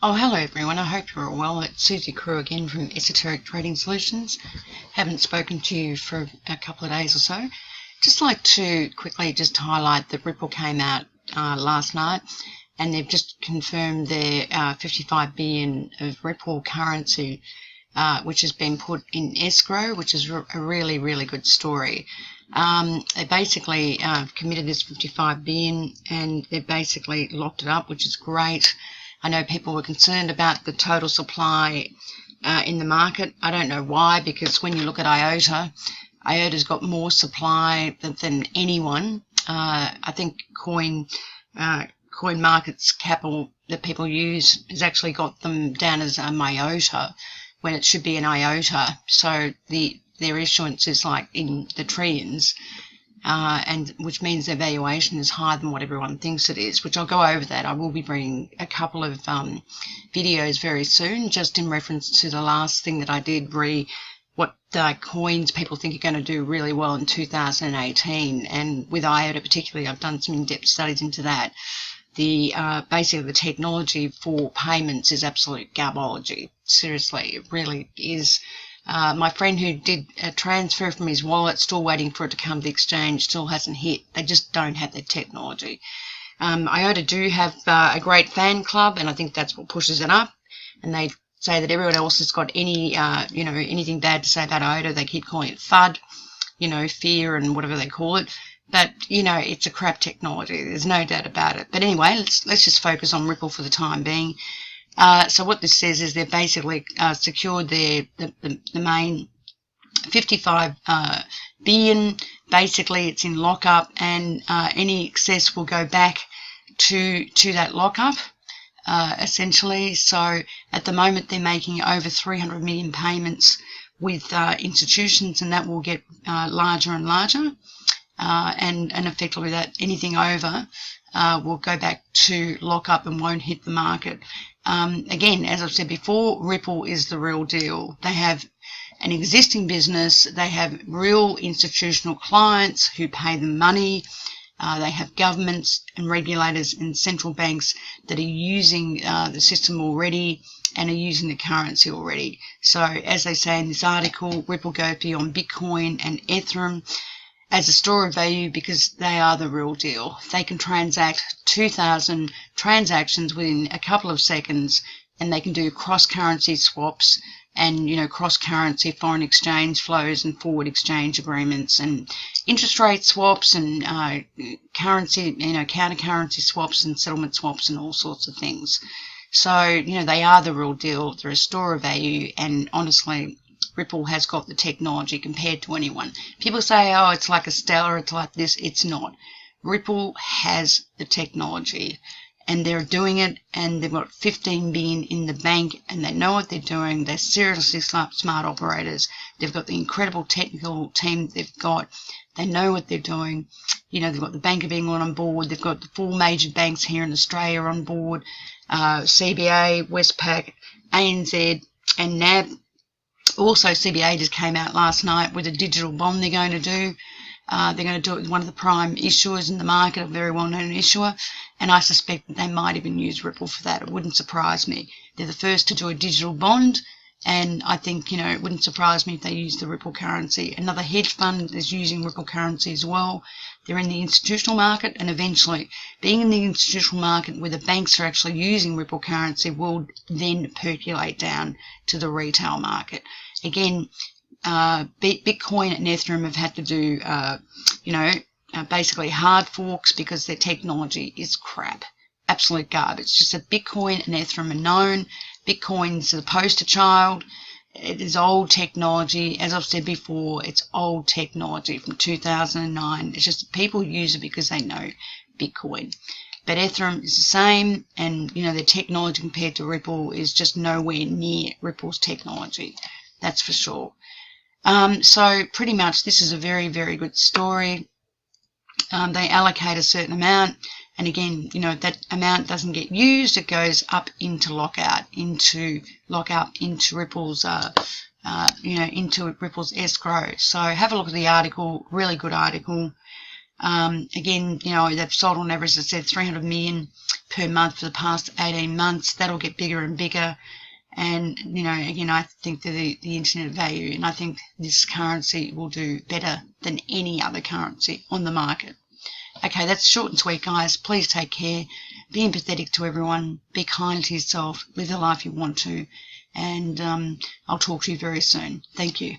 Oh, hello everyone. I hope you're all well. It's Susie Crew again from Esoteric Trading Solutions. Haven't spoken to you for a couple of days or so. Just like to quickly just highlight that Ripple came out last night and they've just confirmed their 55 billion of Ripple currency, which has been put in escrow, which is a really, really good story. They basically committed this 55 billion and they've basically locked it up, which is great. I know people were concerned about the total supply in the market. I don't know why, because when you look at IOTA's got more supply than anyone. I think coin markets capital that people use has actually got them down as a myota when it should be an iota. So their issuance is like in the trillions. And which means their valuation is higher than what everyone thinks it is, which I'll go over that. I will be bringing a couple of videos very soon, just in reference to the last thing that I did, what coins people think are going to do really well in 2018. And with IOTA particularly, I've done some in-depth studies into that. Basically the technology for payments is absolute garbology. Seriously, it really is. My friend who did a transfer from his wallet, still waiting for it to come to the exchange, still hasn't hit. They just don't have the technology. IOTA do have a great fan club, and I think that's what pushes it up. And they say that everyone else has got anything bad to say about IOTA. They keep calling it FUD, fear and whatever they call it. But, it's a crap technology. There's no doubt about it. But anyway, let's just focus on Ripple for the time being. So what this says is they've basically secured the main 55 billion. Basically, it's in lockup, and any excess will go back to that lockup, essentially. So at the moment, they're making over 300 million payments with institutions, and that will get larger and larger. And effectively, that anything over will go back to lockup and won't hit the market. Again, as I've said before, Ripple is the real deal. They have an existing business. They have real institutional clients who pay them money. They have governments and regulators and central banks that are using the system already and are using the currency already. So as they say in this article, Ripple goes beyond Bitcoin and Ethereum as a store of value because they are the real deal. They can transact 2,000 transactions within a couple of seconds, and they can do cross-currency swaps and, cross-currency foreign exchange flows and forward exchange agreements and interest rate swaps and currency, counter-currency swaps and settlement swaps and all sorts of things. So, they are the real deal. They're a store of value, and honestly, Ripple has got the technology compared to anyone. People say, oh, it's like a Stellar, it's like this. It's not. Ripple has the technology, and they're doing it, and they've got 15 billion in the bank, and they know what they're doing. They're seriously smart operators. They've got the incredible technical team they've got. They know what they're doing. They've got the Bank of England on board. They've got the 4 major banks here in Australia on board, CBA, Westpac, ANZ, and NAB. Also, CBA just came out last night with a digital bond they're going to do. They're going to do it with one of the prime issuers in the market, a very well-known issuer, and I suspect that they might even use Ripple for that. It wouldn't surprise me. They're the first to do a digital bond, and I think, it wouldn't surprise me if they use the Ripple currency. Another hedge fund is using Ripple currency as well. They're in the institutional market, and eventually, being in the institutional market where the banks are actually using Ripple currency will then percolate down to the retail market. Again, Bitcoin and Ethereum have had to do, basically hard forks because their technology is crap. Absolute garbage. It's just that Bitcoin and Ethereum are known. Bitcoin's the poster child. It is old technology. As I've said before, it's old technology from 2009. It's just people use it because they know Bitcoin. But Ethereum is the same, and, their technology compared to Ripple is just nowhere near Ripple's technology. That's for sure. So pretty much this is a very, very good story. They allocate a certain amount, and again, that amount doesn't get used. It goes up into lockout, into Ripple's, into Ripple's escrow. So have a look at the article. Really good article. Again, they've sold on average, as I said, 300 million per month for the past 18 months. That'll get bigger and bigger. And, again, I think that the internet value, and I think this currency will do better than any other currency on the market. Okay, that's short and sweet, guys. Please take care. Be empathetic to everyone. Be kind to yourself. Live the life you want to. And I'll talk to you very soon. Thank you.